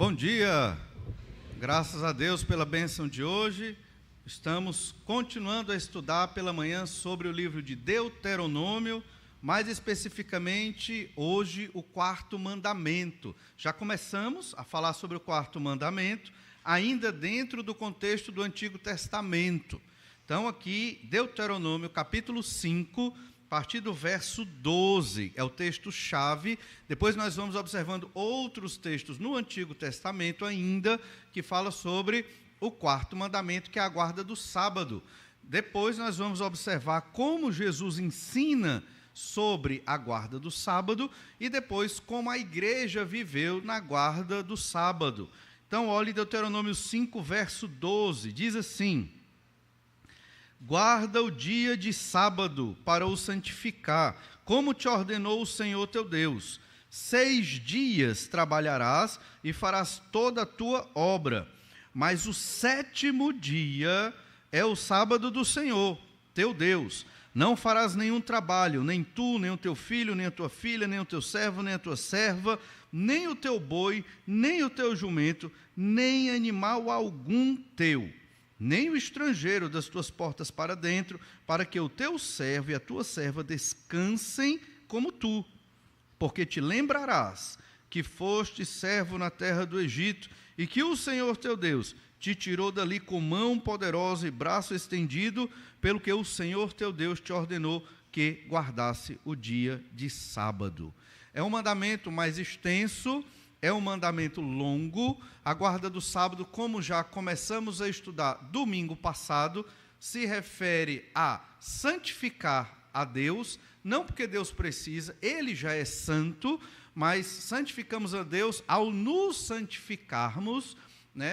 Bom dia, graças a Deus pela bênção de hoje. Estamos continuando a estudar pela manhã sobre o livro de Deuteronômio, mais especificamente hoje o quarto mandamento. Já começamos a falar sobre o quarto mandamento, ainda dentro do contexto do Antigo Testamento. Então aqui, Deuteronômio capítulo 5, a partir do verso 12, é o texto-chave. Depois nós vamos observando outros textos no Antigo Testamento ainda, que fala sobre o quarto mandamento, que é a guarda do sábado. Depois nós vamos observar como Jesus ensina sobre a guarda do sábado e depois como a igreja viveu na guarda do sábado. Então, olhe Deuteronômio 5, verso 12, diz assim: guarda o dia de sábado para o santificar, como te ordenou o Senhor teu Deus. 6 dias trabalharás e farás toda a tua obra, mas o 7º dia é o sábado do Senhor teu Deus. Não farás nenhum trabalho, nem tu, nem o teu filho, nem a tua filha, nem o teu servo, nem a tua serva, nem o teu boi, nem o teu jumento, nem animal algum teu, nem o estrangeiro das tuas portas para dentro, para que o teu servo e a tua serva descansem como tu. Porque te lembrarás que foste servo na terra do Egito, e que o Senhor teu Deus te tirou dali com mão poderosa e braço estendido, pelo que o Senhor teu Deus te ordenou que guardasse o dia de sábado. É um mandamento mais extenso, é um mandamento longo. A guarda do sábado, como já começamos a estudar domingo passado, se refere a santificar a Deus, não porque Deus precisa, Ele já é santo, mas santificamos a Deus ao nos santificarmos,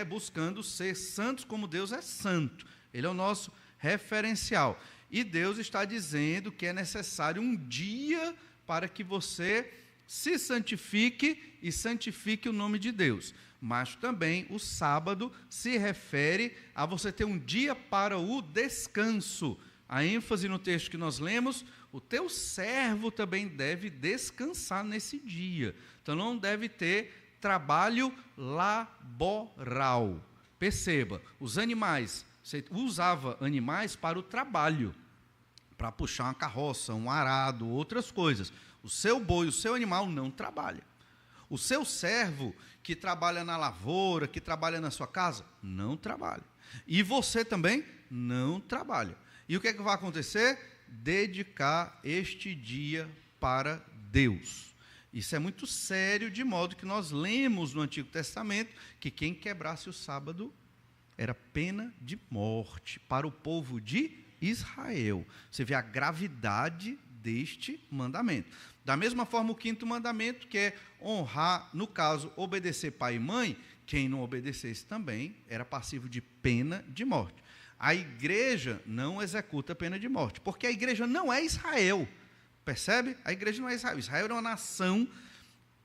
buscando ser santos como Deus é santo. Ele é o nosso referencial. E Deus está dizendo que é necessário um dia para que você se santifique e santifique o nome de Deus. Mas também o sábado se refere a você ter um dia para o descanso. A ênfase no texto que nós lemos: o teu servo também deve descansar nesse dia. Então não deve ter trabalho laboral. Perceba, os animais, você usava animais para o trabalho, para puxar uma carroça, um arado, outras coisas. O seu boi, o seu animal não trabalha. O seu servo que trabalha na lavoura, que trabalha na sua casa, não trabalha. E você também não trabalha. E o que é que vai acontecer? Dedicar este dia para Deus. Isso é muito sério, de modo que nós lemos no Antigo Testamento que quem quebrasse o sábado era pena de morte para o povo de Israel. Você vê a gravidade deste mandamento. Da mesma forma, o 5º mandamento, que é honrar, no caso, obedecer pai e mãe, quem não obedecesse também era passivo de pena de morte. A igreja não executa pena de morte, porque a igreja não é Israel. Percebe? A igreja não é Israel. Israel era uma nação.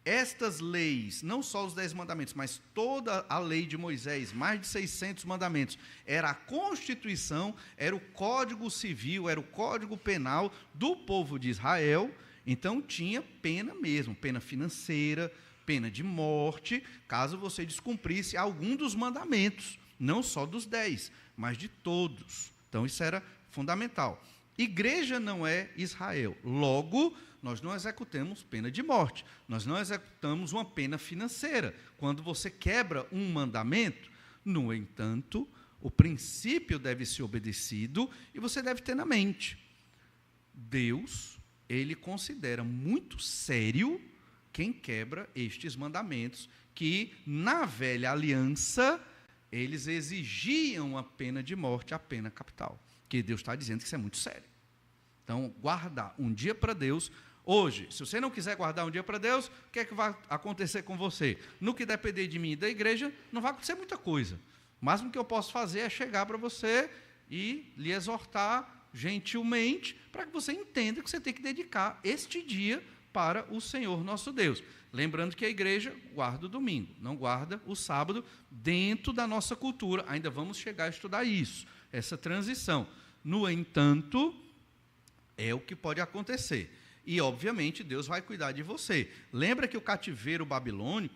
Estas leis, não só os 10 mandamentos, mas toda a lei de Moisés, mais de 600 mandamentos, era a constituição, era o código civil, era o código penal do povo de Israel. Então tinha pena mesmo, pena financeira, pena de morte, caso você descumprisse algum dos mandamentos, não só dos 10, mas de todos. Então isso era fundamental. Igreja não é Israel, logo nós não executamos pena de morte, nós não executamos uma pena financeira. Quando você quebra um mandamento, no entanto, o princípio deve ser obedecido e você deve ter na mente: Deus, Ele considera muito sério quem quebra estes mandamentos, que na velha aliança eles exigiam a pena de morte, a pena capital. Que Deus está dizendo que isso é muito sério. Então, guardar um dia para Deus. Hoje, se você não quiser guardar um dia para Deus, o que é que vai acontecer com você? No que depender de mim e da igreja, não vai acontecer muita coisa. O máximo que eu posso fazer é chegar para você e lhe exortar gentilmente, para que você entenda que você tem que dedicar este dia para o Senhor nosso Deus. Lembrando que a igreja guarda o domingo, não guarda o sábado, dentro da nossa cultura. Ainda vamos chegar a estudar isso, essa transição. No entanto, é o que pode acontecer. E, obviamente, Deus vai cuidar de você. Lembra que o cativeiro babilônico,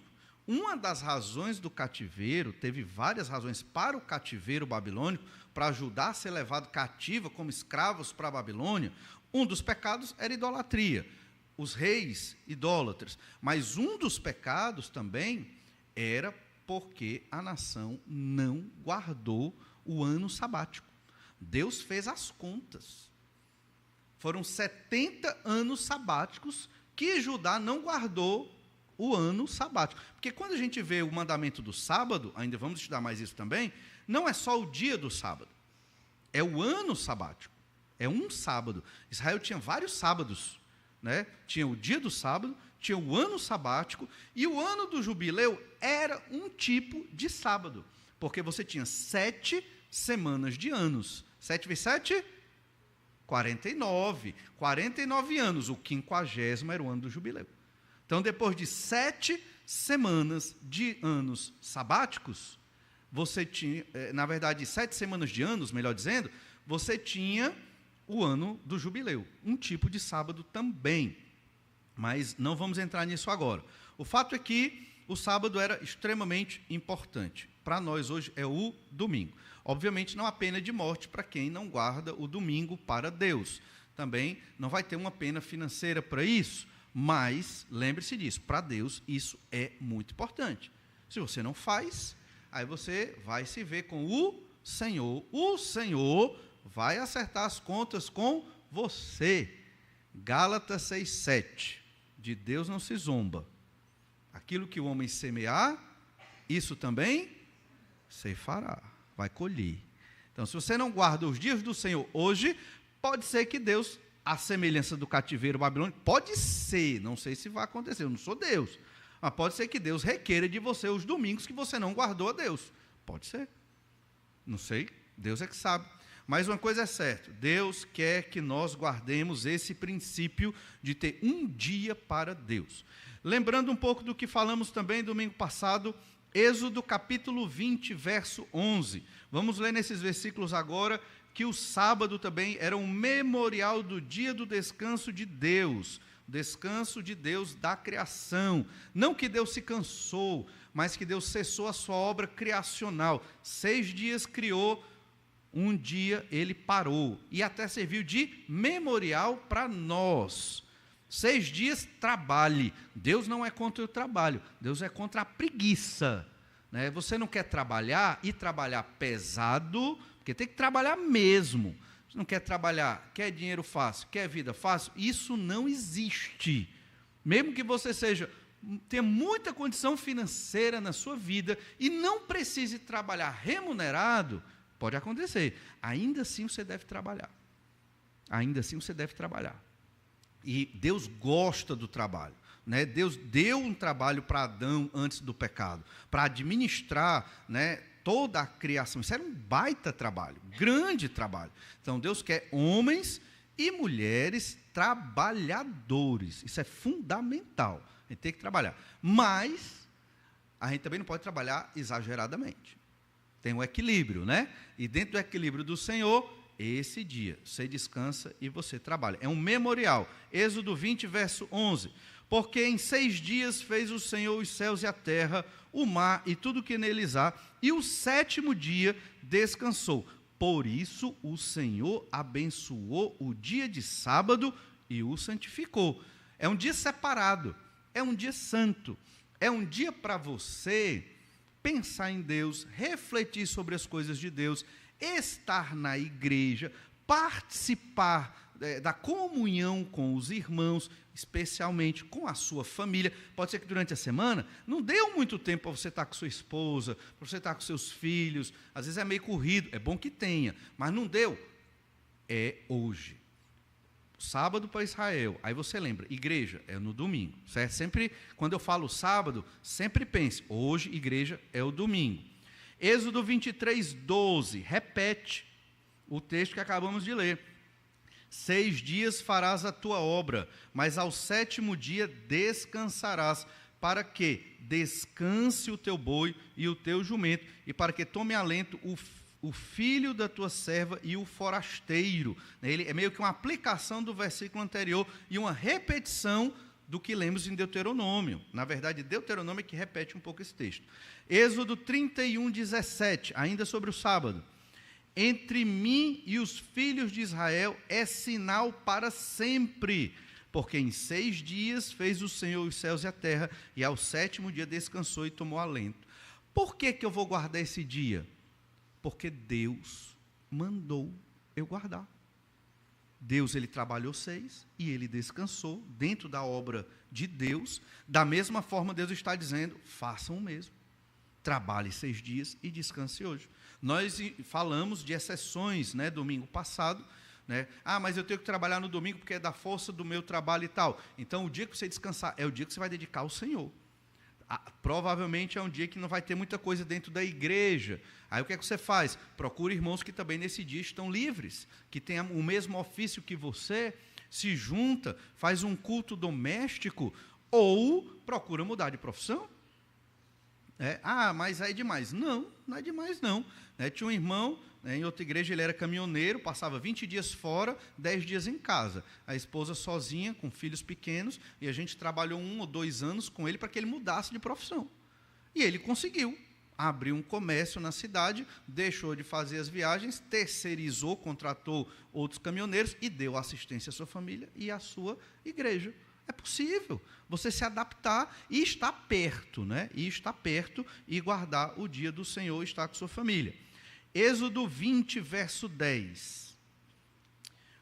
Uma das razões do cativeiro, teve várias razões para o cativeiro babilônico, para ajudar a ser levado cativo como escravos para a Babilônia. Um dos pecados era idolatria, os reis idólatras. Mas um dos pecados também era porque a nação não guardou o ano sabático. Deus fez as contas. Foram 70 anos sabáticos que Judá não guardou o ano sabático. Porque quando a gente vê o mandamento do sábado, ainda vamos estudar mais isso também, não é só o dia do sábado, é o ano sabático. É um sábado. Israel tinha vários sábados, né? Tinha o dia do sábado, tinha o ano sabático, e o ano do jubileu era um tipo de sábado, porque você tinha 7 semanas de anos. 7 vezes 7? 49. 49 anos. O 50º era o ano do jubileu. Então, depois de 7 semanas de anos sabáticos, você tinha, na verdade, 7 semanas de anos, melhor dizendo, você tinha o ano do jubileu, um tipo de sábado também. Mas não vamos entrar nisso agora. O fato é que o sábado era extremamente importante. Para nós hoje é o domingo. Obviamente não há pena de morte para quem não guarda o domingo para Deus. Também não vai ter uma pena financeira para isso, mas lembre-se disso, para Deus isso é muito importante. Se você não faz, aí você vai se ver com o Senhor. O Senhor vai acertar as contas com você. Gálatas 6,7. De Deus não se zomba. Aquilo que o homem semear, isso também ceifará, vai colher. Então, se você não guarda os dias do Senhor hoje, pode ser que Deus, a semelhança do cativeiro babilônico, pode ser, não sei se vai acontecer, eu não sou Deus, mas pode ser que Deus requeira de você os domingos que você não guardou a Deus. Pode ser. Não sei, Deus é que sabe. Mas uma coisa é certa, Deus quer que nós guardemos esse princípio de ter um dia para Deus. Lembrando um pouco do que falamos também domingo passado, Êxodo capítulo 20, verso 11. Vamos ler nesses versículos agora, que o sábado também era um memorial do dia do descanso de Deus, descanso de Deus da criação. Não que Deus se cansou, mas que Deus cessou a sua obra criacional. 6 dias criou, um dia ele parou, e até serviu de memorial para nós. 6 dias, trabalhe. Deus não é contra o trabalho, Deus é contra a preguiça, né? Você não quer trabalhar, e trabalhar pesado, porque tem que trabalhar mesmo. Você não quer trabalhar, quer dinheiro fácil, quer vida fácil, isso não existe. Mesmo que você tenha muita condição financeira na sua vida, e não precise trabalhar remunerado, pode acontecer, ainda assim você deve trabalhar. Ainda assim você deve trabalhar. E Deus gosta do trabalho, né? Deus deu um trabalho para Adão antes do pecado, para administrar, né, toda a criação. Isso era um baita trabalho, grande trabalho. Então Deus quer homens e mulheres trabalhadores. Isso é fundamental. A gente tem que trabalhar. Mas a gente também não pode trabalhar exageradamente. Tem um equilíbrio, né? E dentro do equilíbrio do Senhor, esse dia, você descansa e você trabalha. É um memorial. Êxodo 20, verso 11. Porque em 6 dias fez o Senhor os céus e a terra, o mar e tudo que neles há, e o 7º dia descansou. Por isso o Senhor abençoou o dia de sábado e o santificou. É um dia separado, é um dia santo, é um dia para você pensar em Deus, refletir sobre as coisas de Deus, estar na igreja, participar da comunhão com os irmãos, especialmente com a sua família. Pode ser que durante a semana não deu muito tempo para você estar com sua esposa, para você estar com seus filhos, às vezes é meio corrido, é bom que tenha, mas não deu. É hoje. Sábado para Israel, aí você lembra, igreja é no domingo, certo? Sempre, quando eu falo sábado, sempre pense, hoje igreja é o domingo. Êxodo 23, 12, repete o texto que acabamos de ler. 6 dias farás a tua obra, mas ao 7º dia descansarás, para que descanse o teu boi e o teu jumento, e para que tome alento o filho da tua serva e o forasteiro. Ele é meio que uma aplicação do versículo anterior e uma repetição do que lemos em Deuteronômio. Na verdade, Deuteronômio é que repete um pouco esse texto. Êxodo 31, 17, ainda sobre o sábado. Entre mim e os filhos de Israel é sinal para sempre, porque em 6 dias fez o Senhor os céus e a terra, e ao 7º dia descansou e tomou alento. Por que eu vou guardar esse dia? Porque Deus mandou eu guardar. Deus, ele trabalhou 6 e ele descansou dentro da obra de Deus. Da mesma forma, Deus está dizendo, façam o mesmo. Trabalhe 6 dias e descanse hoje. Nós falamos de exceções, né, domingo passado, né? Mas eu tenho que trabalhar no domingo porque é da força do meu trabalho e tal. Então, o dia que você descansar é o dia que você vai dedicar ao Senhor. Provavelmente é um dia que não vai ter muita coisa dentro da igreja. Aí o que é que você faz? Procura irmãos que também nesse dia estão livres, que tenham o mesmo ofício que você, se junta, faz um culto doméstico, ou procura mudar de profissão. Mas é demais. Não é demais não. Tinha um irmão, em outra igreja, ele era caminhoneiro, passava 20 dias fora, 10 dias em casa. A esposa sozinha, com filhos pequenos, e a gente trabalhou 1 ou 2 anos com ele para que ele mudasse de profissão. E ele conseguiu. Abriu um comércio na cidade, deixou de fazer as viagens, terceirizou, contratou outros caminhoneiros e deu assistência à sua família e à sua igreja. É possível você se adaptar e estar perto, né? E estar perto e guardar o dia do Senhor e estar com sua família. Êxodo 20, verso 10.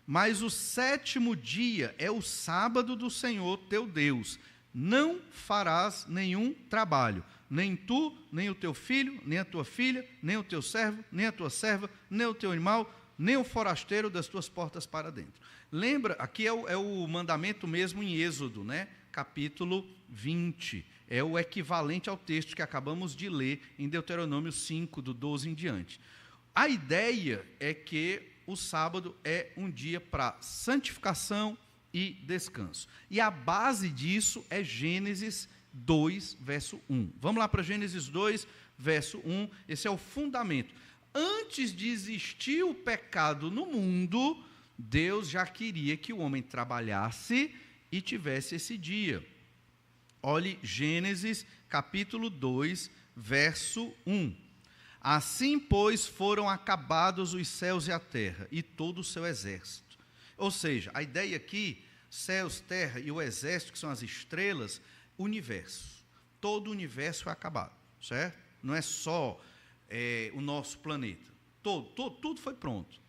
Mas o 7º dia é o sábado do Senhor teu Deus. Não farás nenhum trabalho, nem tu, nem o teu filho, nem a tua filha, nem o teu servo, nem a tua serva, nem o teu animal, nem o forasteiro das tuas portas para dentro. Lembra, aqui é o mandamento mesmo em Êxodo, né? Capítulo 20. É o equivalente ao texto que acabamos de ler em Deuteronômio 5, do 12 em diante. A ideia é que o sábado é um dia para santificação e descanso. E a base disso é Gênesis 2, verso 1. Vamos lá para Gênesis 2, verso 1. Esse é o fundamento. Antes de existir o pecado no mundo, Deus já queria que o homem trabalhasse e tivesse esse dia. Olhe Gênesis capítulo 2, verso 1. Assim, pois, foram acabados os céus e a terra, e todo o seu exército. Ou seja, a ideia aqui, céus, terra e o exército, que são as estrelas, universo. Todo o universo foi acabado, certo? Não é só o nosso planeta. Tudo foi pronto.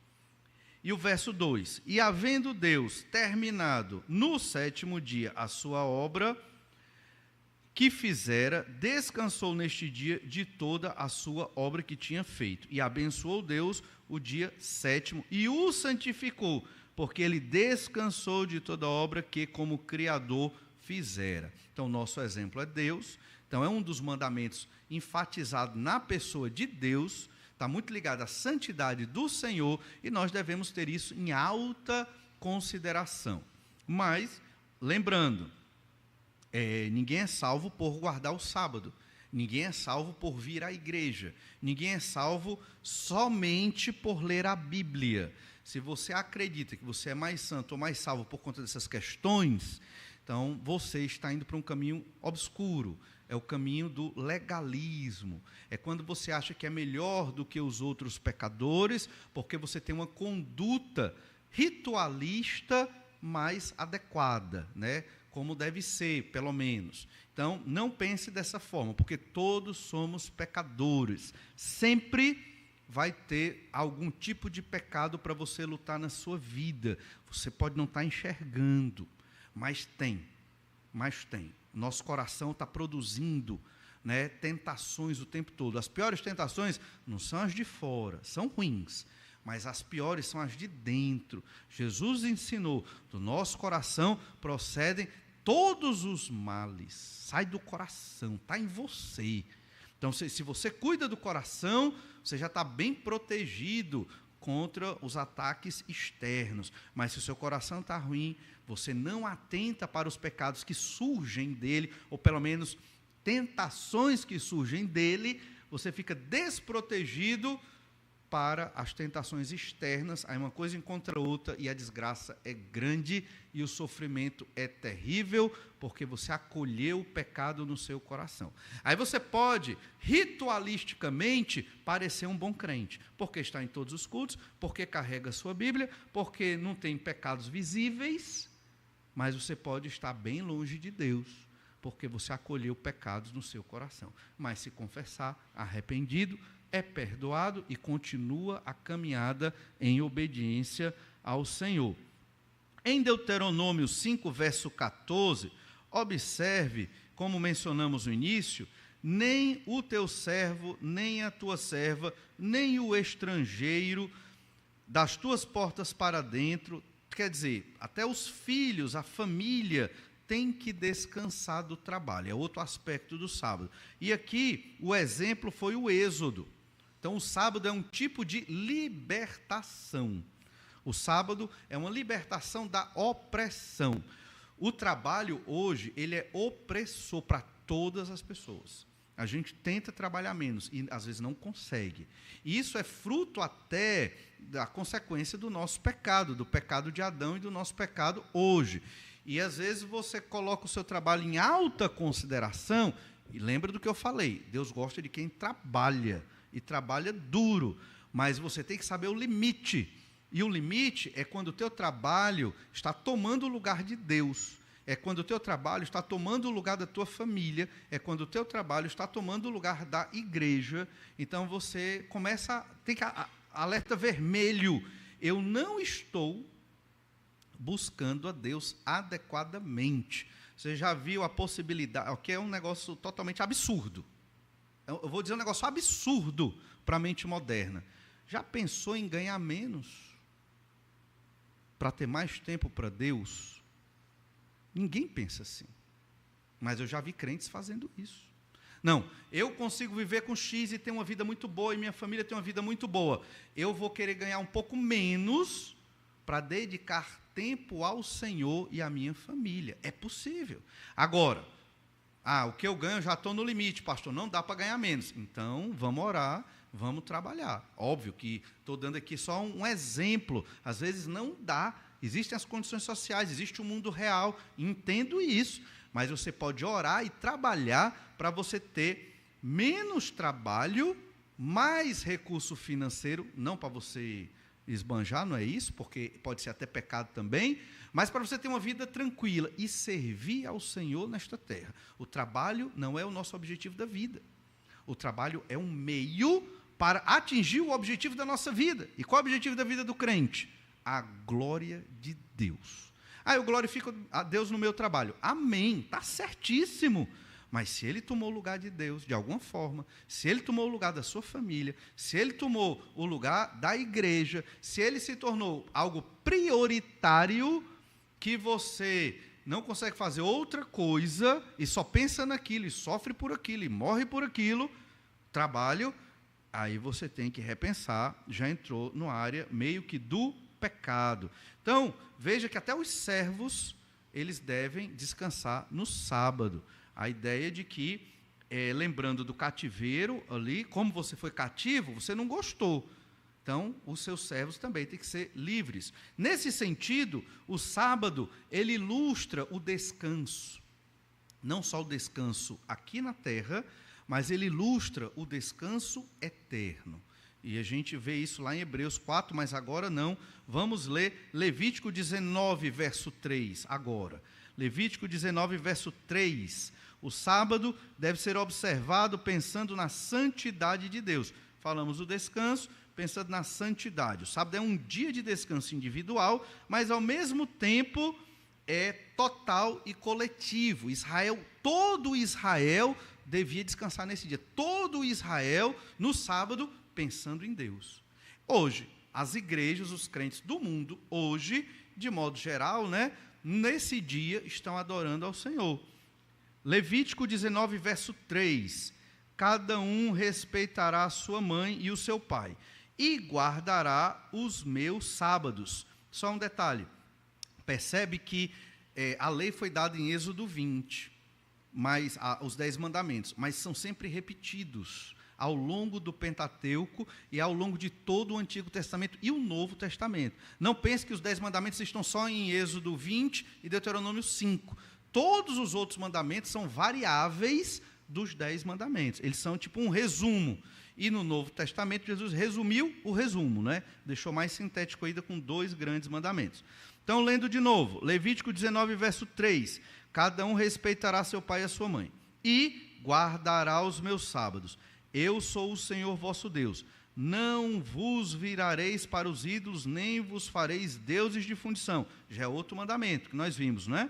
E o verso 2, e havendo Deus terminado no 7º dia a sua obra que fizera, descansou neste dia de toda a sua obra que tinha feito. E abençoou Deus o dia 7º e o santificou, porque ele descansou de toda a obra que como Criador fizera. Então, nosso exemplo é Deus. Então, é um dos mandamentos enfatizado na pessoa de Deus, está muito ligado à santidade do Senhor, e nós devemos ter isso em alta consideração. Mas, lembrando, ninguém é salvo por guardar o sábado, ninguém é salvo por vir à igreja, ninguém é salvo somente por ler a Bíblia. Se você acredita que você é mais santo ou mais salvo por conta dessas questões, então você está indo para um caminho obscuro. É o caminho do legalismo. É quando você acha que é melhor do que os outros pecadores, porque você tem uma conduta ritualista mais adequada, né? Como deve ser, pelo menos. Então, não pense dessa forma, porque todos somos pecadores. Sempre vai ter algum tipo de pecado para você lutar na sua vida. Você pode não estar enxergando, mas tem. Nosso coração está produzindo, né, tentações o tempo todo. As piores tentações não são as de fora, são ruins, mas as piores são as de dentro. Jesus ensinou, do nosso coração procedem todos os males. Sai do coração, está em você. Então, se você cuida do coração, você já está bem protegido contra os ataques externos. Mas se o seu coração está ruim, você não atenta para os pecados que surgem dele, ou pelo menos tentações que surgem dele, você fica desprotegido para as tentações externas, aí uma coisa encontra outra e a desgraça é grande e o sofrimento é terrível, porque você acolheu o pecado no seu coração. Aí você pode, ritualisticamente, parecer um bom crente, porque está em todos os cultos, porque carrega a sua Bíblia, porque não tem pecados visíveis, mas você pode estar bem longe de Deus, porque você acolheu pecados no seu coração. Mas se confessar, arrependido, é perdoado e continua a caminhada em obediência ao Senhor. Em Deuteronômio 5, verso 14, observe, como mencionamos no início, nem o teu servo, nem a tua serva, nem o estrangeiro, das tuas portas para dentro, quer dizer, até os filhos, a família, tem que descansar do trabalho, é outro aspecto do sábado. E aqui, o exemplo foi o Êxodo. Então, o sábado é um tipo de libertação. O sábado é uma libertação da opressão. O trabalho hoje, ele é opressor para todas as pessoas. A gente tenta trabalhar menos e às vezes não consegue. E isso é fruto até da consequência do nosso pecado, do pecado de Adão e do nosso pecado hoje. E às vezes você coloca o seu trabalho em alta consideração, e lembra do que eu falei, Deus gosta de quem trabalha, e trabalha duro, mas você tem que saber o limite, e o limite é quando o teu trabalho está tomando o lugar de Deus, é quando o teu trabalho está tomando o lugar da tua família, é quando o teu trabalho está tomando o lugar da igreja. Então você começa, tem que alerta vermelho, eu não estou buscando a Deus adequadamente. Você já viu a possibilidade, o que é um negócio totalmente absurdo. Eu vou dizer um negócio absurdo para a mente moderna. Já pensou em ganhar menos para ter mais tempo para Deus? Ninguém pensa assim. Mas eu já vi crentes fazendo isso. Não, eu consigo viver com X e ter uma vida muito boa, e minha família tem uma vida muito boa. Eu vou querer ganhar um pouco menos para dedicar tempo ao Senhor e à minha família. É possível. Agora, o que eu ganho, eu já estou no limite, pastor, não dá para ganhar menos. Então, vamos orar, vamos trabalhar. Óbvio que estou dando aqui só um exemplo. Às vezes não dá, existem as condições sociais, existe o mundo real, entendo isso. Mas você pode orar e trabalhar para você ter menos trabalho, mais recurso financeiro, não para você esbanjar, não é isso, porque pode ser até pecado também, mas para você ter uma vida tranquila e servir ao Senhor nesta terra. O trabalho não é o nosso objetivo da vida. O trabalho é um meio para atingir o objetivo da nossa vida. E qual é o objetivo da vida do crente? A glória de Deus. Eu glorifico a Deus no meu trabalho. Amém, está certíssimo. Mas se ele tomou o lugar de Deus, de alguma forma, se ele tomou o lugar da sua família, se ele tomou o lugar da igreja, se ele se tornou algo prioritário, que você não consegue fazer outra coisa, e só pensa naquilo, e sofre por aquilo, e morre por aquilo, trabalho, aí você tem que repensar, já entrou na área meio que do pecado. Então, veja que até os servos, eles devem descansar no sábado. A ideia de que, lembrando do cativeiro ali, como você foi cativo, você não gostou. Então, os seus servos também têm que ser livres. Nesse sentido, o sábado, ele ilustra o descanso. Não só o descanso aqui na terra, mas ele ilustra o descanso eterno. E a gente vê isso lá em Hebreus 4, mas agora não. Vamos ler Levítico 19, verso 3, agora. Levítico 19, verso 3. O sábado deve ser observado pensando na santidade de Deus. Falamos do descanso, pensando na santidade. O sábado é um dia de descanso individual, mas ao mesmo tempo é total e coletivo. Todo Israel devia descansar nesse dia. Todo Israel, no sábado, pensando em Deus. Hoje, as igrejas, os crentes do mundo, hoje, de modo geral, nesse dia, estão adorando ao Senhor. Levítico 19, verso 3. Cada um respeitará a sua mãe e o seu pai, e guardará os meus sábados. Só um detalhe, percebe que a lei foi dada em Êxodo 20, mas, os 10 mandamentos, mas são sempre repetidos. ao longo do Pentateuco e ao longo de todo o Antigo Testamento e o Novo Testamento. Não pense que os 10 mandamentos estão só em Êxodo 20 e Deuteronômio 5. Todos os outros mandamentos são variáveis dos 10 mandamentos. Eles são tipo um resumo. E no Novo Testamento, Jesus resumiu o resumo, né? Deixou mais sintético ainda com 2 grandes mandamentos. Então, lendo de novo, Levítico 19, verso 3. Cada um respeitará seu pai e a sua mãe, e guardará os meus sábados. Eu sou o Senhor vosso Deus. Não vos virareis para os ídolos, nem vos fareis deuses de fundição. Já é outro mandamento que nós vimos, não é?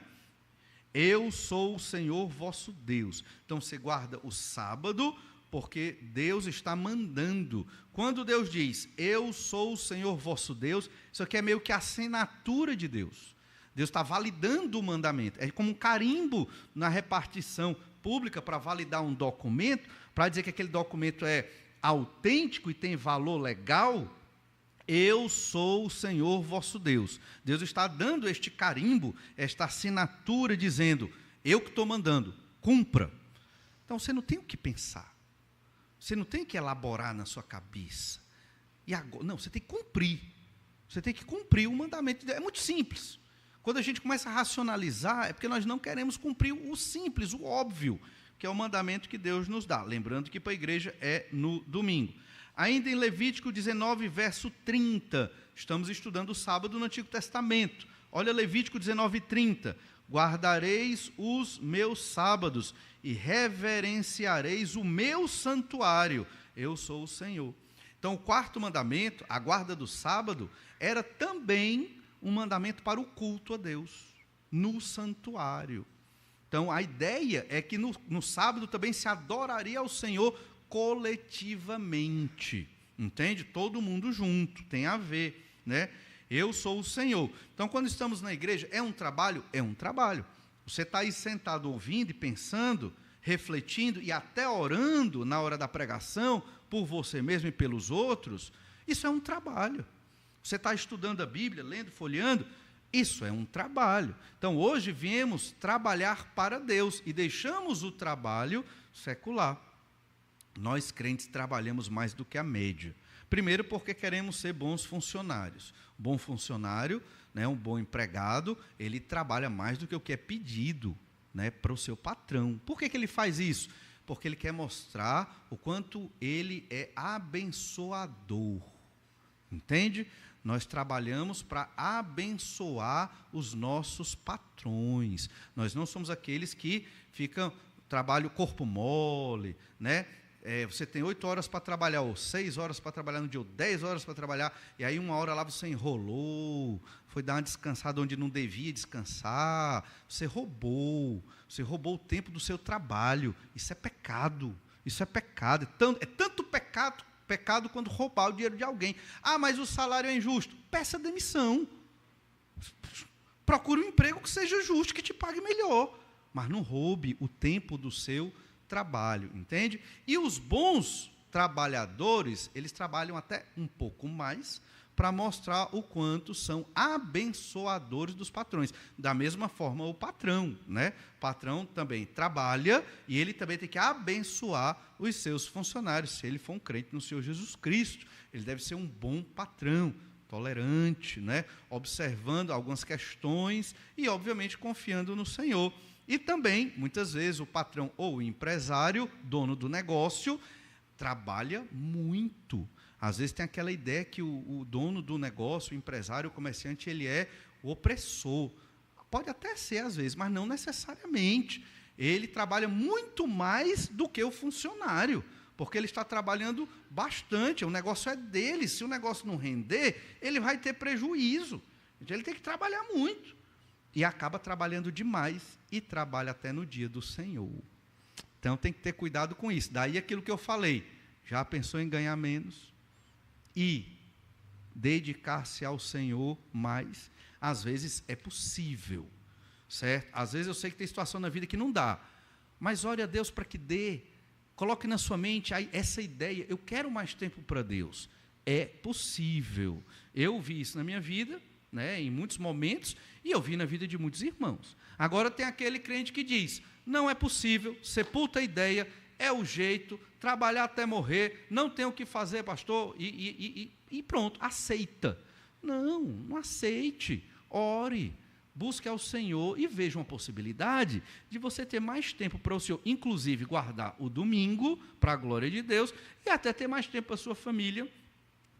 Eu sou o Senhor vosso Deus. Então, você guarda o sábado, porque Deus está mandando. Quando Deus diz, eu sou o Senhor vosso Deus, isso aqui é meio que a assinatura de Deus. Deus está validando o mandamento. É como um carimbo na repartição pública para validar um documento, para dizer que aquele documento é autêntico e tem valor legal. Eu sou o Senhor vosso Deus. Deus está dando este carimbo, esta assinatura, dizendo, eu que estou mandando, cumpra. Então, você não tem o que pensar. Você não tem que elaborar na sua cabeça. E agora, não, você tem que cumprir. Você tem que cumprir o mandamento de Deus. É muito simples. Quando a gente começa a racionalizar, é porque nós não queremos cumprir o simples, o óbvio, que é o mandamento que Deus nos dá. Lembrando que para a igreja é no domingo. Ainda em Levítico 19, verso 30, estamos estudando o sábado no Antigo Testamento. Olha Levítico 19, 30. Guardareis os meus sábados e reverenciareis o meu santuário. Eu sou o Senhor. Então, o 4º mandamento, a guarda do sábado, era também um mandamento para o culto a Deus, no santuário. Então, a ideia é que no sábado também se adoraria ao Senhor coletivamente, entende? Todo mundo junto, tem a ver, né? Eu sou o Senhor. Então, quando estamos na igreja, é um trabalho? É um trabalho. Você está aí sentado ouvindo e pensando, refletindo e até orando na hora da pregação, por você mesmo e pelos outros, isso é um trabalho. Você está estudando a Bíblia, lendo, folheando, isso é um trabalho. Então, hoje viemos trabalhar para Deus e deixamos o trabalho secular. Nós, crentes, trabalhamos mais do que a média. Primeiro, porque queremos ser bons funcionários. Bom funcionário, né, um bom empregado, ele trabalha mais do que o que é pedido, né, para o seu patrão. Por que ele faz isso? Porque ele quer mostrar o quanto ele é abençoador. Entende? Nós trabalhamos para abençoar os nossos patrões. Nós não somos aqueles que ficam, trabalham corpo mole, né? Você tem 8 horas para trabalhar, ou 6 horas para trabalhar no dia, ou 10 horas para trabalhar, e aí 1 hora lá você enrolou, foi dar uma descansada onde não devia descansar, você roubou o tempo do seu trabalho. Isso é pecado, é tanto pecado quanto roubar o dinheiro de alguém. Ah, mas o salário é injusto. Peça demissão. Procure um emprego que seja justo, que te pague melhor, mas não roube o tempo do seu trabalho, entende? E os bons trabalhadores, eles trabalham até um pouco mais para mostrar o quanto são abençoadores dos patrões. Da mesma forma, o patrão, né? O patrão também trabalha e ele também tem que abençoar os seus funcionários. Se ele for um crente no Senhor Jesus Cristo, ele deve ser um bom patrão, tolerante, né? Observando algumas questões e, obviamente, confiando no Senhor. E também, muitas vezes, o patrão ou o empresário, dono do negócio, trabalha muito. Às vezes tem aquela ideia que o dono do negócio, o empresário, o comerciante, ele é o opressor. Pode até ser, às vezes, mas não necessariamente. Ele trabalha muito mais do que o funcionário, porque ele está trabalhando bastante, o negócio é dele. Se o negócio não render, ele vai ter prejuízo. Então, ele tem que trabalhar muito. E acaba trabalhando demais e trabalha até no dia do Senhor. Então, tem que ter cuidado com isso. Daí aquilo que eu falei, já pensou em ganhar menos? E dedicar-se ao Senhor mais? Às vezes é possível, certo? Às vezes eu sei que tem situação na vida que não dá, mas ore a Deus para que dê. Coloque na sua mente essa ideia, eu quero mais tempo para Deus. É possível. Eu vi isso na minha vida, né, em muitos momentos, e eu vi na vida de muitos irmãos. Agora tem aquele crente que diz, não é possível, sepulta a ideia, é o jeito, trabalhar até morrer, não tem o que fazer, pastor, e pronto, aceita. Não aceite, ore, busque ao Senhor e veja uma possibilidade de você ter mais tempo para o Senhor, inclusive guardar o domingo para a glória de Deus e até ter mais tempo para a sua família,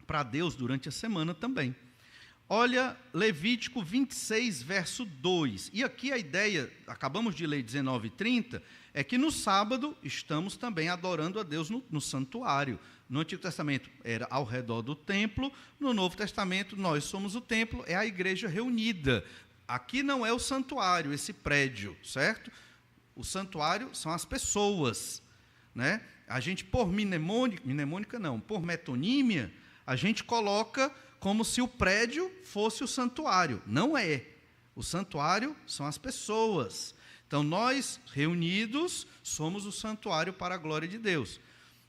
para Deus durante a semana também. Olha, Levítico 26, verso 2. E aqui a ideia, acabamos de ler 19 e 30, é que no sábado estamos também adorando a Deus no santuário. No Antigo Testamento era ao redor do templo, no Novo Testamento nós somos o templo, é a igreja reunida. Aqui não é o santuário, esse prédio, certo? O santuário são as pessoas, né? A gente, por mnemônica não, por metonímia, a gente coloca como se o prédio fosse o santuário. Não é. O santuário são as pessoas. Então, nós, reunidos, somos o santuário para a glória de Deus.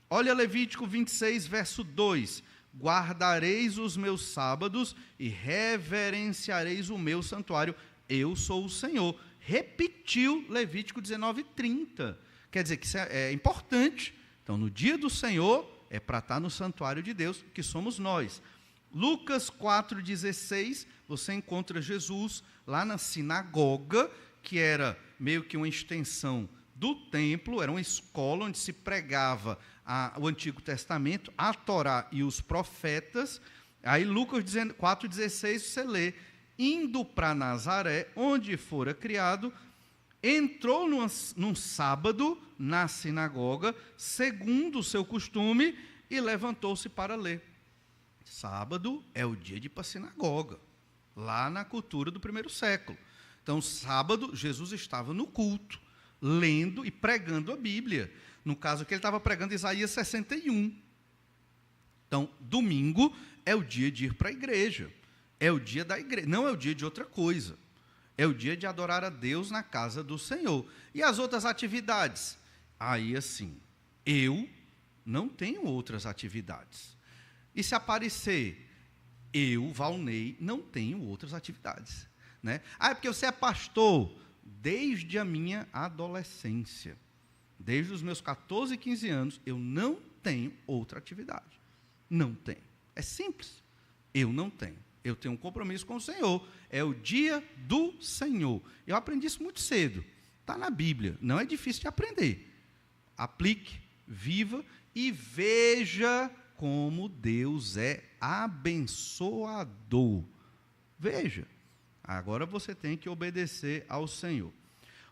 Olha Levítico 26, verso 2. Guardareis os meus sábados e reverenciareis o meu santuário. Eu sou o Senhor. Repetiu Levítico 19, 30. Quer dizer que isso é importante. Então, no dia do Senhor, é para estar no santuário de Deus, que somos nós. Lucas 4,16, você encontra Jesus lá na sinagoga, que era meio que uma extensão do templo, era uma escola onde se pregava o Antigo Testamento, a Torá e os profetas. Aí Lucas 4,16 você lê, indo para Nazaré, onde fora criado, entrou num sábado na sinagoga, segundo o seu costume, e levantou-se para ler. Sábado é o dia de ir para a sinagoga, lá na cultura do primeiro século. Então, sábado, Jesus estava no culto, lendo e pregando a Bíblia. No caso aqui, ele estava pregando Isaías 61. Então, domingo é o dia de ir para a igreja. É o dia da igreja, não é o dia de outra coisa. É o dia de adorar a Deus na casa do Senhor. E as outras atividades? Aí, assim, eu não tenho outras atividades. E se aparecer, eu, Valnei, não tenho outras atividades. Né? É porque você é pastor desde a minha adolescência. Desde os meus 14, 15 anos, eu não tenho outra atividade. Não tenho. É simples. Eu não tenho. Eu tenho um compromisso com o Senhor. É o dia do Senhor. Eu aprendi isso muito cedo. Está na Bíblia. Não é difícil de aprender. Aplique, viva e veja como Deus é abençoador. Veja. Agora você tem que obedecer ao Senhor.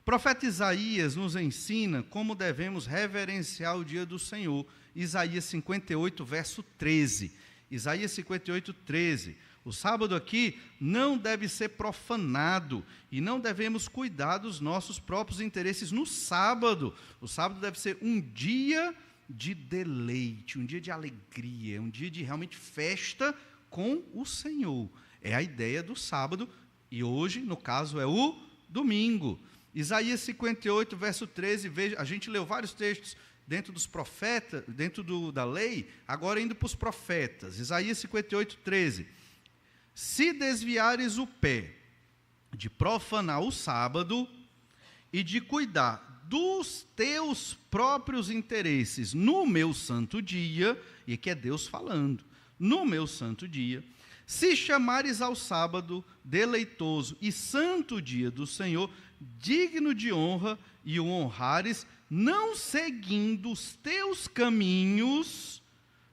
O profeta Isaías nos ensina como devemos reverenciar o dia do Senhor. Isaías 58, verso 13. Isaías 58, 13. O sábado aqui não deve ser profanado e não devemos cuidar dos nossos próprios interesses no sábado. O sábado deve ser um dia de deleite, um dia de alegria, um dia de realmente festa com o Senhor. É a ideia do sábado. E hoje, no caso, é o domingo. Isaías 58, verso 13, veja, a gente leu vários textos dentro dos profetas, dentro da lei, agora indo para os profetas. Isaías 58, 13. Se desviares o pé de profanar o sábado e de cuidar dos teus próprios interesses no meu santo dia, e aqui é Deus falando, no meu santo dia, se chamares ao sábado deleitoso e santo dia do Senhor, digno de honra, e o honrares, não seguindo os teus caminhos,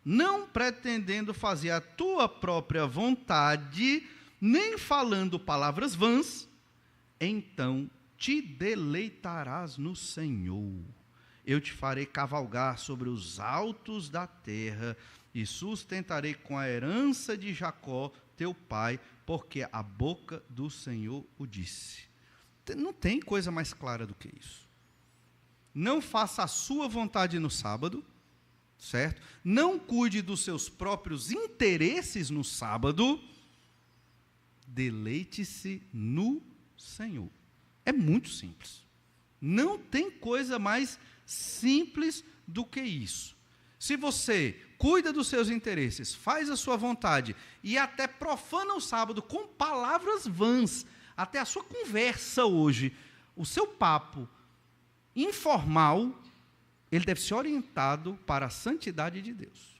não pretendendo fazer a tua própria vontade, nem falando palavras vãs, então te deleitarás no Senhor. Eu te farei cavalgar sobre os altos da terra, e sustentarei com a herança de Jacó, teu pai, porque a boca do Senhor o disse. Não tem coisa mais clara do que isso. Não faça a sua vontade no sábado, certo? Não cuide dos seus próprios interesses no sábado. Deleite-se no Senhor. É muito simples. Não tem coisa mais simples do que isso. Se você cuida dos seus interesses, faz a sua vontade e até profana o sábado com palavras vãs, até a sua conversa hoje, o seu papo informal, ele deve ser orientado para a santidade de Deus.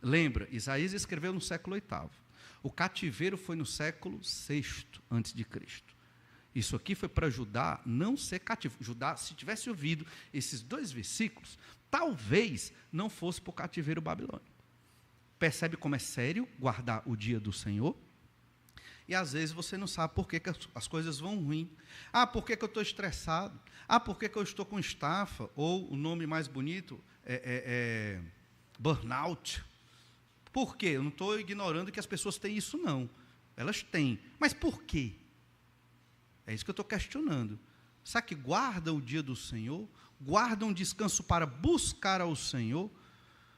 Lembra, Isaías escreveu no século VIII. O cativeiro foi no século VI antes de Cristo. Isso aqui foi para Judá não ser cativo. Judá, se tivesse ouvido esses 2 versículos, talvez não fosse para o cativeiro babilônico. Percebe como é sério guardar o dia do Senhor? E às vezes você não sabe por que as coisas vão ruim. Por que eu estou estressado? Por que eu estou com estafa? Ou o nome mais bonito é burnout. Por quê? Eu não estou ignorando que as pessoas têm isso, não. Elas têm. Mas por quê? É isso que eu estou questionando. Será que guarda o dia do Senhor? Guarda um descanso para buscar ao Senhor?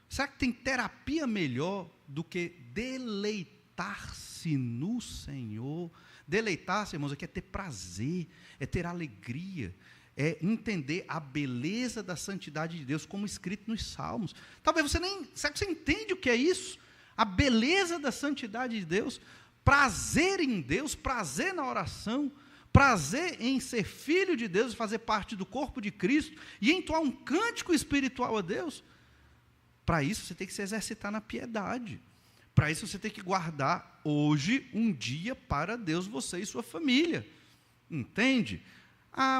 Será que tem terapia melhor do que deleitar-se no Senhor? Deleitar-se, irmãos, aqui é ter prazer, é ter alegria, é entender a beleza da santidade de Deus, como escrito nos Salmos. Talvez você nem... Será que você entende o que é isso? A beleza da santidade de Deus, prazer em Deus, prazer na oração, prazer em ser filho de Deus, fazer parte do corpo de Cristo, e entoar um cântico espiritual a Deus. Para isso você tem que se exercitar na piedade. Para isso você tem que guardar hoje um dia para Deus, você e sua família. Entende?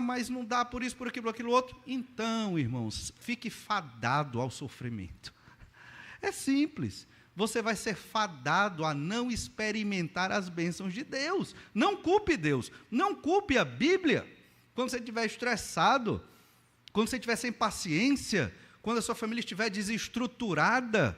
Mas não dá por isso, por aquilo, por aquilo outro. Então, irmãos, fique fadado ao sofrimento. É simples. Você vai ser fadado a não experimentar as bênçãos de Deus. Não culpe Deus. Não culpe a Bíblia. Quando você estiver estressado, quando você estiver sem paciência, quando a sua família estiver desestruturada,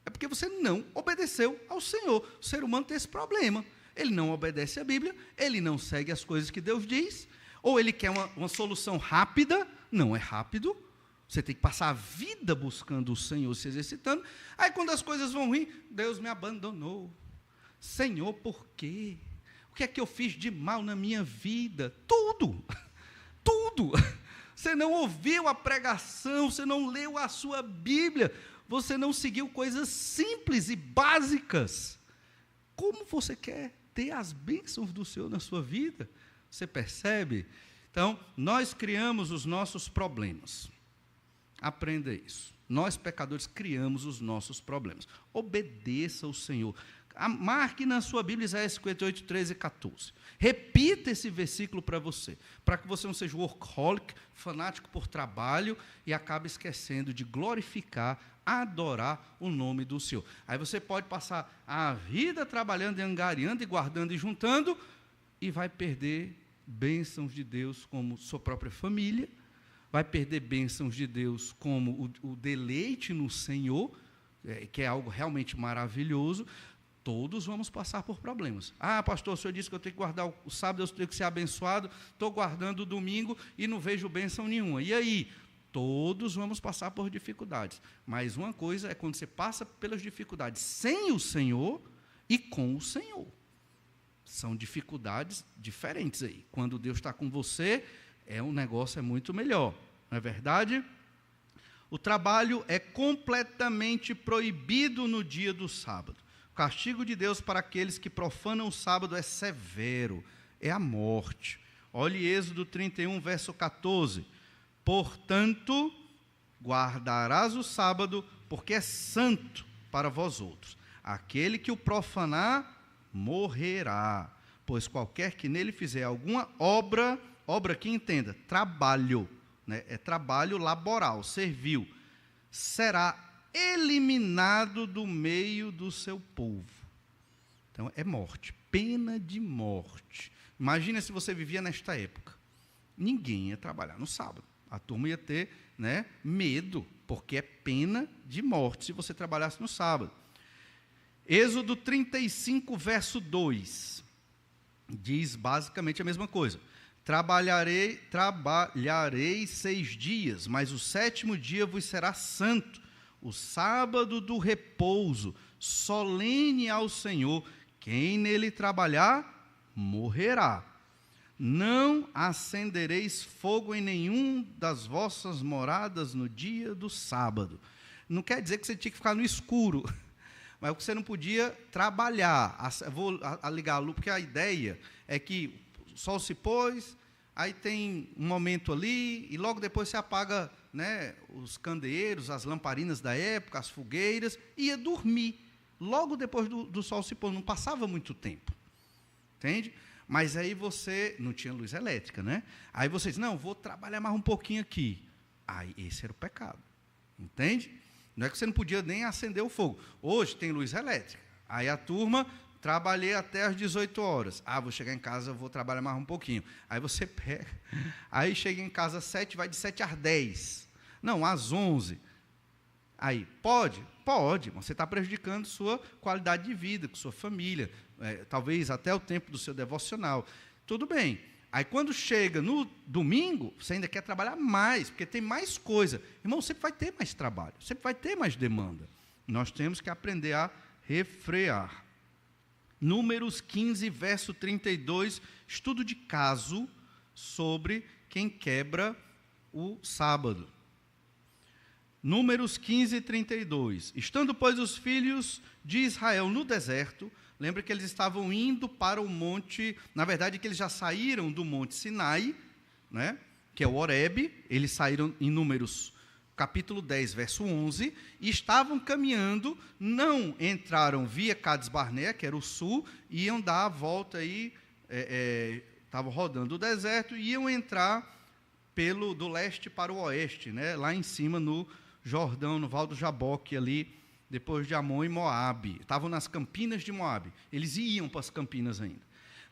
é porque você não obedeceu ao Senhor. O ser humano tem esse problema. Ele não obedece à Bíblia, ele não segue as coisas que Deus diz, ou ele quer uma solução rápida, não é rápido. Você tem que passar a vida buscando o Senhor, se exercitando. Aí quando as coisas vão ruim, Deus me abandonou. Senhor, por quê? O que é que eu fiz de mal na minha vida? Tudo. Você não ouviu a pregação, você não leu a sua Bíblia, você não seguiu coisas simples e básicas. Como você quer ter as bênçãos do Senhor na sua vida? Você percebe? Então, nós criamos os nossos problemas. Aprenda isso. Nós, pecadores, criamos os nossos problemas. Obedeça ao Senhor. Marque na sua Bíblia Isaías 58, 13 e 14. Repita esse versículo para você, para que você não seja workaholic, fanático por trabalho, e acabe esquecendo de glorificar, adorar o nome do Senhor. Aí você pode passar a vida trabalhando, e angariando, e guardando, e juntando, e vai perder bênçãos de Deus como sua própria família, vai perder bênçãos de Deus como o deleite no Senhor, que é algo realmente maravilhoso. Todos vamos passar por problemas. Pastor, o senhor disse que eu tenho que guardar o sábado, eu tenho que ser abençoado, estou guardando o domingo e não vejo bênção nenhuma. E aí? Todos vamos passar por dificuldades. Mas uma coisa é quando você passa pelas dificuldades sem o Senhor e com o Senhor. São dificuldades diferentes aí. Quando Deus está com você, um negócio é muito melhor. Não é verdade? O trabalho é completamente proibido no dia do sábado. O castigo de Deus para aqueles que profanam o sábado é severo, é a morte. Olhe Êxodo 31, verso 14. Portanto, guardarás o sábado, porque é santo para vós outros. Aquele que o profanar, morrerá. Pois qualquer que nele fizer alguma obra que entenda, trabalho, né? É trabalho laboral, servil, será eliminado do meio do seu povo. Então, é morte, pena de morte. Imagina se você vivia nesta época. Ninguém ia trabalhar no sábado. A turma ia ter, né, medo, porque é pena de morte se você trabalhasse no sábado. Êxodo 35, verso 2, diz basicamente a mesma coisa. Trabalharei 6 dias, mas o 7º dia vos será santo, o sábado do repouso, solene ao Senhor. Quem nele trabalhar, morrerá. Não acendereis fogo em nenhum das vossas moradas no dia do sábado. Não quer dizer que você tinha que ficar no escuro, mas que você não podia trabalhar. Vou ligar a luz, porque a ideia é que o sol se pôs, aí tem um momento ali, e logo depois você apaga né, os candeeiros, as lamparinas da época, as fogueiras, ia dormir, logo depois do sol se pôr, não passava muito tempo, entende? Mas aí você, não tinha luz elétrica, né? Aí você diz, não, vou trabalhar mais um pouquinho aqui. Aí esse era o pecado, entende? Não é que você não podia nem acender o fogo. Hoje tem luz elétrica. Aí a turma, trabalhei até às 18 horas. Ah, vou chegar em casa, vou trabalhar mais um pouquinho. Aí você pega, aí chega em casa às 7, vai de 7 às 10. Não, às 11. Aí, pode? Pode, mas você está prejudicando sua qualidade de vida, com sua família, talvez até o tempo do seu devocional. Tudo bem. Aí, quando chega no domingo, você ainda quer trabalhar mais, porque tem mais coisa. Irmão, sempre vai ter mais trabalho, sempre vai ter mais demanda. Nós temos que aprender a refrear. Números 15, verso 32, estudo de caso sobre quem quebra o sábado. Números 15, 32. Estando, pois, os filhos de Israel no deserto, lembra que eles estavam indo para o monte, na verdade que eles já saíram do monte Sinai, né, que é o Horebe, eles saíram em Números capítulo 10, verso 11, e estavam caminhando, não entraram via Cades Barnea, que era o sul, iam dar a volta aí, estavam rodando o deserto, e iam entrar do leste para o oeste, né, lá em cima no Jordão, no Val do Jaboque, ali, depois de Amon e Moabe. Estavam nas campinas de Moabe. Eles iam para as campinas ainda.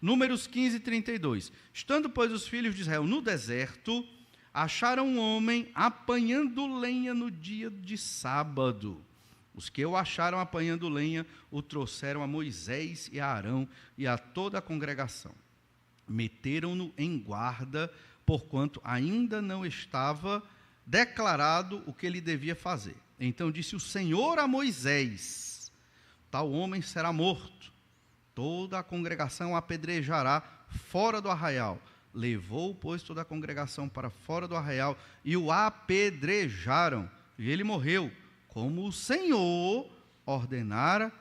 Números 15, 32. Estando, pois, os filhos de Israel no deserto, acharam um homem apanhando lenha no dia de sábado. Os que o acharam apanhando lenha, o trouxeram a Moisés e a Arão e a toda a congregação. Meteram-no em guarda, porquanto ainda não estava declarado o que ele devia fazer. Então disse o Senhor a Moisés: tal homem será morto, toda a congregação o apedrejará fora do arraial. Levou, pois, toda a congregação para fora do arraial e o apedrejaram, e ele morreu, como o Senhor ordenara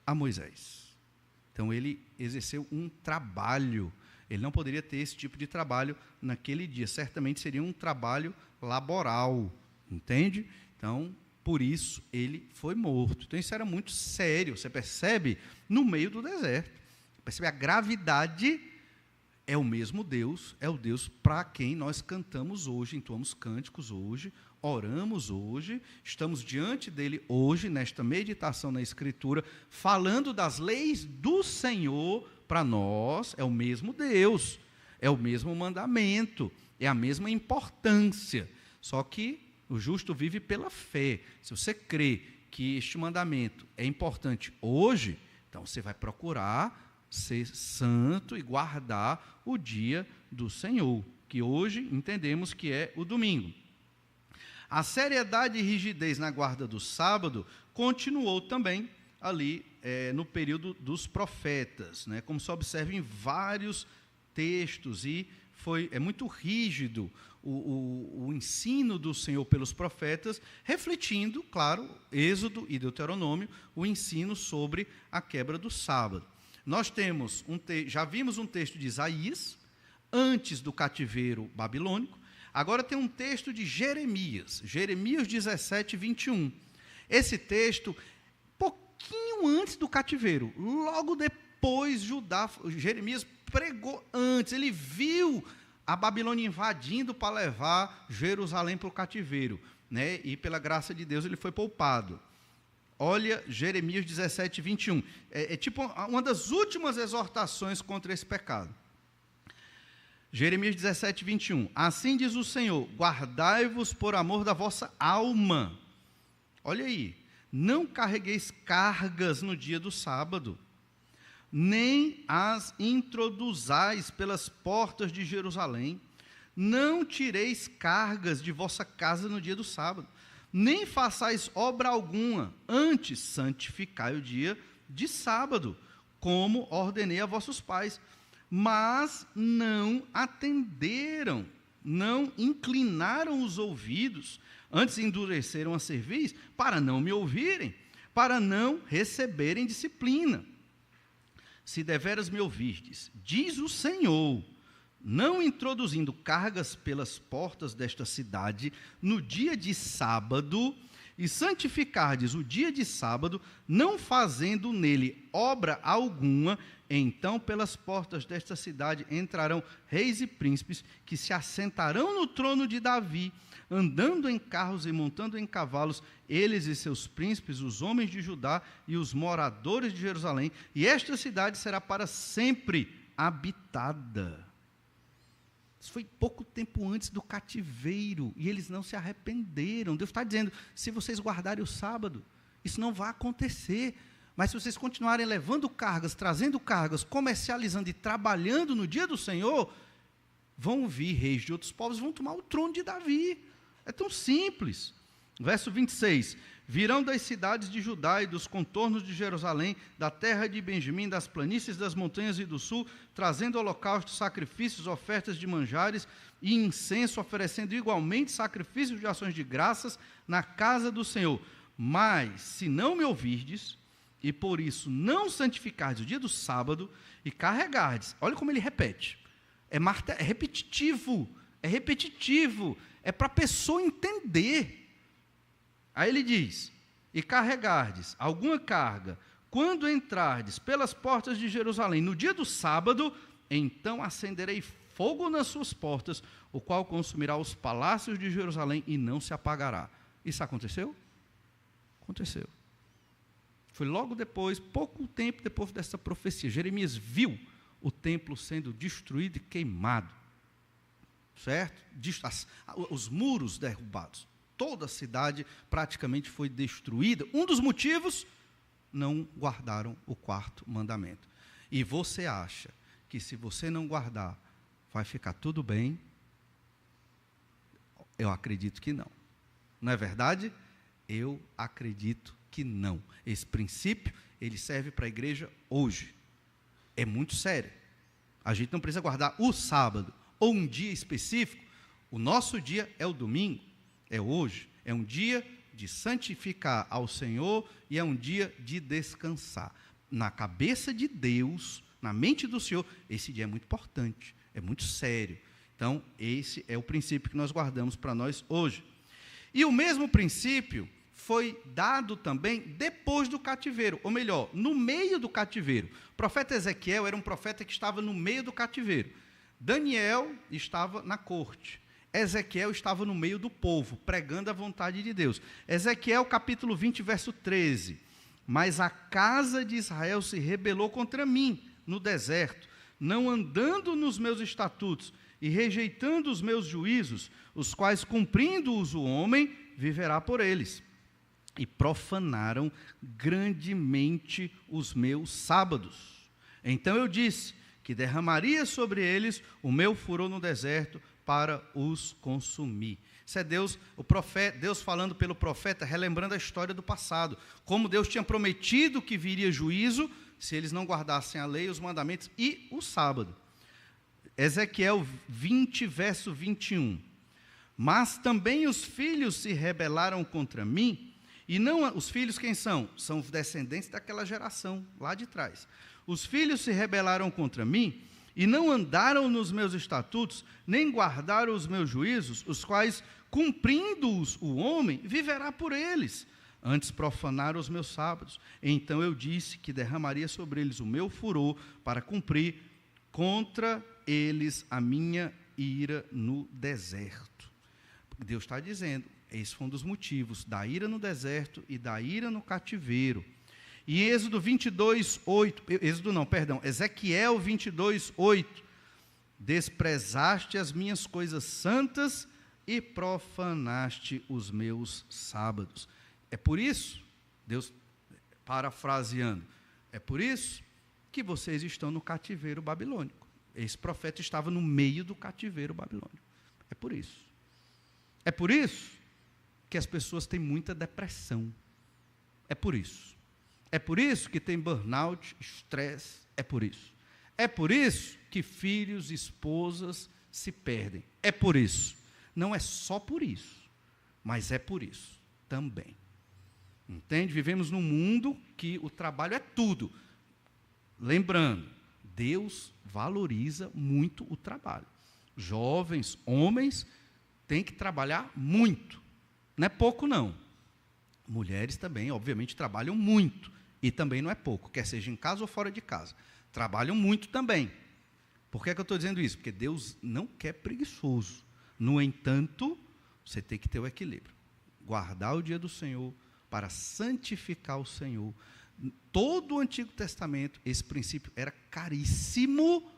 a Moisés. Então ele exerceu um trabalho. Ele não poderia ter esse tipo de trabalho naquele dia. Certamente seria um trabalho laboral, entende? Então, por isso, ele foi morto. Então, isso era muito sério. Você percebe no meio do deserto. Percebe a gravidade. É o mesmo Deus, é o Deus para quem nós cantamos hoje, entoamos cânticos hoje, oramos hoje, estamos diante dele hoje, nesta meditação na Escritura, falando das leis do Senhor para nós. É o mesmo Deus, é o mesmo mandamento, é a mesma importância, só que o justo vive pela fé. Se você crê que este mandamento é importante hoje, então você vai procurar ser santo e guardar o dia do Senhor, que hoje entendemos que é o domingo. A seriedade e rigidez na guarda do sábado continuou também ali no período dos profetas, né? Como se observa em vários textos, e é muito rígido o ensino do Senhor pelos profetas, refletindo, claro, Êxodo e Deuteronômio, o ensino sobre a quebra do sábado. Nós temos já vimos um texto de Isaías, antes do cativeiro babilônico. Agora tem um texto de Jeremias 17, 21. Esse texto, pouquinho antes do cativeiro, logo depois Jeremias pregou antes, ele viu a Babilônia invadindo para levar Jerusalém para o cativeiro, né? E pela graça de Deus ele foi poupado. Olha Jeremias 17, 21. É tipo uma das últimas exortações contra esse pecado. Jeremias 17, 21. Assim diz o Senhor: guardai-vos por amor da vossa alma. Olha aí. Não carregueis cargas no dia do sábado, nem as introduzais pelas portas de Jerusalém. Não tireis cargas de vossa casa no dia do sábado, nem façais obra alguma, antes santificai o dia de sábado, como ordenei a vossos pais. Mas não atenderam, não inclinaram os ouvidos, antes endureceram a cerviz, para não me ouvirem, para não receberem disciplina. Se deveras me ouvirdes, diz o Senhor, não introduzindo cargas pelas portas desta cidade no dia de sábado, e santificardes o dia de sábado, não fazendo nele obra alguma, então pelas portas desta cidade entrarão reis e príncipes, que se assentarão no trono de Davi, andando em carros e montando em cavalos, eles e seus príncipes, os homens de Judá e os moradores de Jerusalém, e esta cidade será para sempre habitada. Isso foi pouco tempo antes do cativeiro, e eles não se arrependeram. Deus está dizendo, se vocês guardarem o sábado, isso não vai acontecer. Mas se vocês continuarem levando cargas, trazendo cargas, comercializando e trabalhando no dia do Senhor, vão vir reis de outros povos, vão tomar o trono de Davi. É tão simples. Verso 26, virão das cidades de Judá e dos contornos de Jerusalém, da terra de Benjamim, das planícies das montanhas e do sul, trazendo holocaustos, sacrifícios, ofertas de manjares e incenso, oferecendo igualmente sacrifícios de ações de graças na casa do Senhor. Mas, se não me ouvirdes, e por isso não santificardes o dia do sábado, e carregardes, olha como ele repete, é repetitivo, é para a pessoa entender. Aí ele diz, e carregardes alguma carga, quando entrardes pelas portas de Jerusalém no dia do sábado, então acenderei fogo nas suas portas, o qual consumirá os palácios de Jerusalém e não se apagará. Isso aconteceu? Aconteceu. Foi logo depois, pouco tempo depois dessa profecia, Jeremias viu o templo sendo destruído e queimado, certo? Os muros derrubados. Toda a cidade praticamente foi destruída. Um dos motivos, não guardaram o quarto mandamento. E você acha que se você não guardar, vai ficar tudo bem? Eu acredito que não. Não é verdade? Eu acredito que não. Esse princípio, ele serve para a igreja hoje. É muito sério. A gente não precisa guardar o sábado ou um dia específico. O nosso dia é o domingo. É hoje, é um dia de santificar ao Senhor e é um dia de descansar. Na cabeça de Deus, na mente do Senhor, esse dia é muito importante, é muito sério. Então, esse é o princípio que nós guardamos para nós hoje. E o mesmo princípio foi dado também depois do cativeiro, ou melhor, no meio do cativeiro. O profeta Ezequiel era um profeta que estava no meio do cativeiro. Daniel estava na corte. Ezequiel estava no meio do povo, pregando a vontade de Deus. Ezequiel capítulo 20, verso 13. Mas a casa de Israel se rebelou contra mim no deserto, não andando nos meus estatutos e rejeitando os meus juízos, os quais, cumprindo-os o homem, viverá por eles. E profanaram grandemente os meus sábados. Então eu disse que derramaria sobre eles o meu furor no deserto, para os consumir. Isso é Deus, Deus falando pelo profeta, relembrando a história do passado, como Deus tinha prometido que viria juízo, se eles não guardassem a lei, os mandamentos e o sábado. Ezequiel 20, verso 21. Mas também os filhos se rebelaram contra mim, e não, os filhos quem são? São os descendentes daquela geração, lá de trás. Os filhos se rebelaram contra mim, e não andaram nos meus estatutos, nem guardaram os meus juízos, os quais, cumprindo-os o homem, viverá por eles. Antes profanaram os meus sábados. Então eu disse que derramaria sobre eles o meu furor, para cumprir contra eles a minha ira no deserto. Deus está dizendo, esse foi um dos motivos da ira no deserto e da ira no cativeiro. E Ezequiel 22, 8, desprezaste as minhas coisas santas e profanaste os meus sábados. É por isso, Deus, parafraseando, é por isso que vocês estão no cativeiro babilônico. Esse profeta estava no meio do cativeiro babilônico. É por isso. É por isso que as pessoas têm muita depressão. É por isso. É por isso que tem burnout, estresse, é por isso. É por isso que filhos, esposas se perdem. É por isso. Não é só por isso, mas é por isso também. Entende? Vivemos num mundo que o trabalho é tudo. Lembrando, Deus valoriza muito o trabalho. Jovens, homens, têm que trabalhar muito. Não é pouco, não. Mulheres também, obviamente, trabalham muito. E também não é pouco, quer seja em casa ou fora de casa. Trabalham muito também. Por que é que eu estou dizendo isso? Porque Deus não quer preguiçoso. No entanto, você tem que ter o equilíbrio. Guardar o dia do Senhor para santificar o Senhor. Todo o Antigo Testamento, esse princípio era caríssimo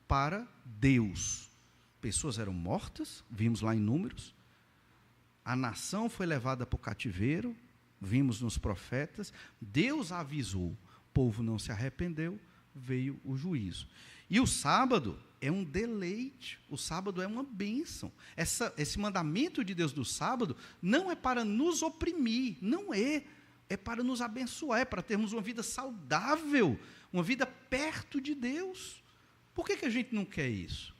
para Deus. Pessoas eram mortas, vimos lá em Números. A nação foi levada para o cativeiro, vimos nos profetas. Deus avisou, o povo não se arrependeu, veio o juízo. E o sábado é um deleite, o sábado é uma bênção. Esse mandamento de Deus do sábado não é para nos oprimir, não é. É para nos abençoar, é para termos uma vida saudável, uma vida perto de Deus. Por que a gente não quer isso?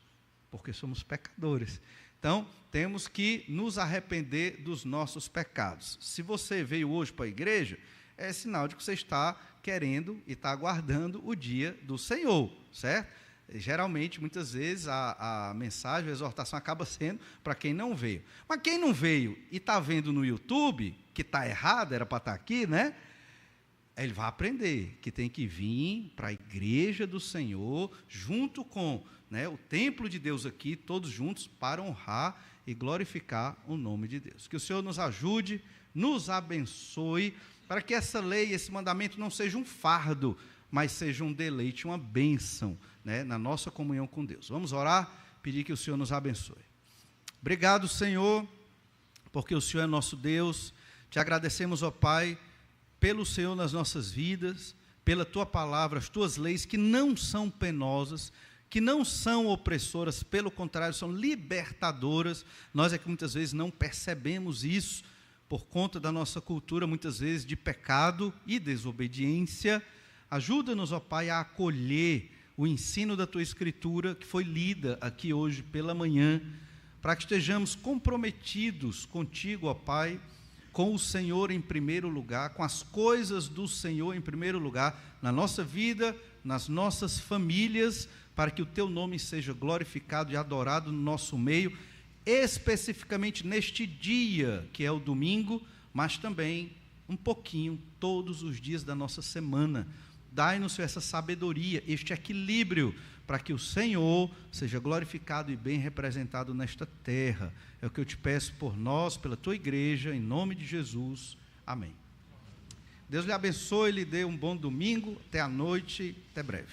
Porque somos pecadores. Então, temos que nos arrepender dos nossos pecados. Se você veio hoje para a igreja, é sinal de que você está querendo e está aguardando o dia do Senhor, certo? Geralmente, muitas vezes, a mensagem, a exortação acaba sendo para quem não veio. Mas quem não veio e está vendo no YouTube, que está errado, era para estar aqui, né? Ele vai aprender que tem que vir para a igreja do Senhor, junto com, né, o templo de Deus aqui, todos juntos, para honrar e glorificar o nome de Deus. Que o Senhor nos ajude, nos abençoe, para que essa lei, esse mandamento não seja um fardo, mas seja um deleite, uma bênção, né, na nossa comunhão com Deus. Vamos orar, pedir que o Senhor nos abençoe. Obrigado, Senhor, porque o Senhor é nosso Deus. Te agradecemos, ó Pai, pelo Senhor nas nossas vidas, pela Tua palavra, as Tuas leis que não são penosas, que não são opressoras, pelo contrário, são libertadoras. Nós é que muitas vezes não percebemos isso, por conta da nossa cultura, muitas vezes, de pecado e desobediência. Ajuda-nos, ó Pai, a acolher o ensino da Tua Escritura, que foi lida aqui hoje pela manhã, para que estejamos comprometidos contigo, ó Pai, com o Senhor em primeiro lugar, com as coisas do Senhor em primeiro lugar, na nossa vida, nas nossas famílias, para que o Teu nome seja glorificado e adorado no nosso meio, especificamente neste dia, que é o domingo, mas também um pouquinho, todos os dias da nossa semana. Dai-nos essa sabedoria, este equilíbrio, para que o Senhor seja glorificado e bem representado nesta terra. É o que eu te peço por nós, pela Tua igreja, em nome de Jesus. Amém. Deus lhe abençoe, lhe dê um bom domingo, até a noite, até breve.